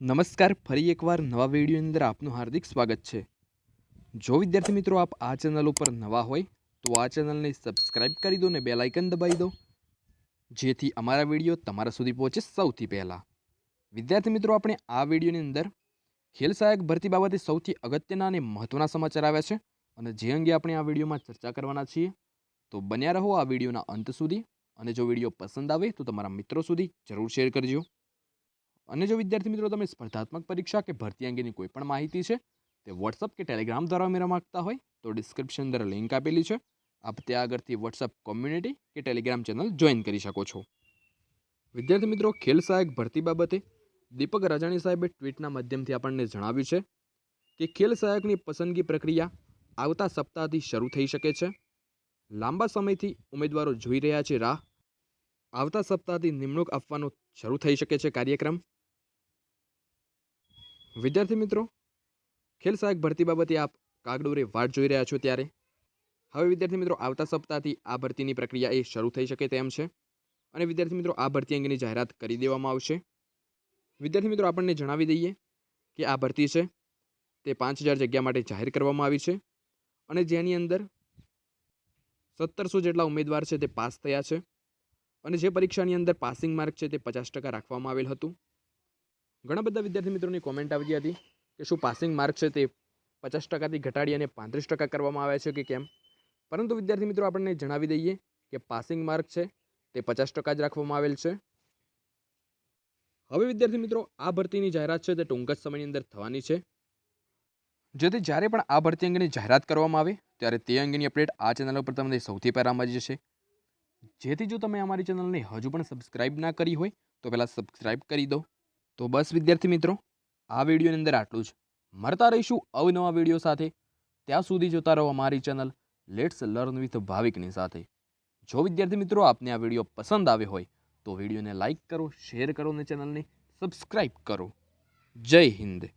નમસ્કાર, ફરી એકવાર નવા વિડીયોની અંદર આપનું હાર્દિક સ્વાગત છે। જો વિદ્યાર્થી મિત્રો આપ આ ચેનલ ઉપર નવા હોય તો આ ચેનલને સબસ્ક્રાઇબ કરી દો ને બેલ આઇકન દબાવી દો, જેથી અમારા વિડીયો તમારા સુધી પહોંચે સૌથી પહેલાં। વિદ્યાર્થી મિત્રો, આપણે આ વિડીયોની અંદર ખેલ સહાયક ભરતી બાબતે સૌથી અગત્યના અને મહત્વના સમાચાર આવ્યા છે અને જે અંગે આપણે આ વિડીયોમાં ચર્ચા કરવાના છીએ। તો બન્યા રહો આ વિડીયોના અંત સુધી અને જો વિડીયો પસંદ આવે તો તમારા મિત્રો સુધી જરૂર શેર કરજો। અને જો વિદ્યાર્થી મિત્રો તમે સ્પર્ધાત્મક પરીક્ષા કે ભરતી અંગેની કોઈ પણ માહિતી છે તે વોટ્સઅપ કે ટેલિગ્રામ દ્વારા મેળવવા માંગતા હોય તો ડિસ્ક્રિપ્શન અંદર લિંક આપેલી છે, આપ ત્યાં આગળથી વોટ્સઅપ કોમ્યુનિટી કે ટેલિગ્રામ ચેનલ જોઈન કરી શકો છો। વિદ્યાર્થી મિત્રો, ખેલ સહાયક ભરતી બાબતે દીપક રાજાણી સાહેબે ટ્વીટના માધ્યમથી આપણને જણાવ્યું છે કે ખેલ સહાયકની પસંદગી પ્રક્રિયા આવતા સપ્તાહથી શરૂ થઈ શકે છે। લાંબા સમયથી ઉમેદવારો જોઈ રહ્યા છે રાહ, આવતા સપ્તાહથી નિમણૂક આપવાનો શરૂ થઈ શકે છે કાર્યક્રમ। વિદ્યાર્થી મિત્રો, ખેલ સહાયક ભરતી બાબતે આપ કાગડોરે વાટ જોઈ રહ્યા છો ત્યારે હવે વિદ્યાર્થી મિત્રો આવતા સપ્તાહથી આ ભરતીની પ્રક્રિયા એ શરૂ થઈ શકે તેમ છે અને વિદ્યાર્થી મિત્રો આ ભરતી અંગેની જાહેરાત કરી દેવામાં આવશે। વિદ્યાર્થી મિત્રો, આપણને જણાવી દઈએ કે આ ભરતી છે તે 5000 જગ્યા માટે જાહેર કરવામાં આવી છે અને જેની અંદર 1700 જેટલા ઉમેદવાર છે તે પાસ થયા છે અને જે પરીક્ષાની અંદર પાસિંગ માર્ક છે તે 50% રાખવામાં આવેલ હતું। ઘણા બધા વિદ્યાર્થી મિત્રોની કોમેન્ટ આવી હતી કે શું પાસિંગ માર્ક છે તે 50%થી ઘટાડી અને 35% કરવામાં આવ્યા છે કે કેમ, પરંતુ વિદ્યાર્થી મિત્રો આપણને જણાવી દઈએ કે પાસિંગ માર્ક છે તે 50% જ રાખવામાં આવેલ છે। હવે વિદ્યાર્થી મિત્રો, આ ભરતીની જાહેરાત છે તે ટૂંક જ સમયની અંદર થવાની છે, જેથી જ્યારે પણ આ ભરતી અંગેની જાહેરાત કરવામાં આવે ત્યારે તે અંગેની અપડેટ આ ચેનલ ઉપર તમને સૌથી પહેલાં મળી જશે। જેથી જો તમે અમારી ચેનલને હજુ પણ સબસ્ક્રાઇબ ના કરી હોય તો પહેલાં સબસ્ક્રાઇબ કરી દો। તો બસ વિદ્યાર્થી મિત્રો, આ વિડીયોની અંદર આટલું જ। મળતા રહીશું અવનવા વિડીયો સાથે, ત્યાં સુધી જોતા રહો અમારી ચેનલ લેટ્સ લર્ન વિથ ભાવિકની સાથે। જો વિદ્યાર્થી મિત્રો આપને આ વિડીયો પસંદ આવ્યો હોય તો વિડીયોને લાઇક કરો, શેર કરો અને ચેનલને સબસ્ક્રાઇબ કરો। જય હિન્દ।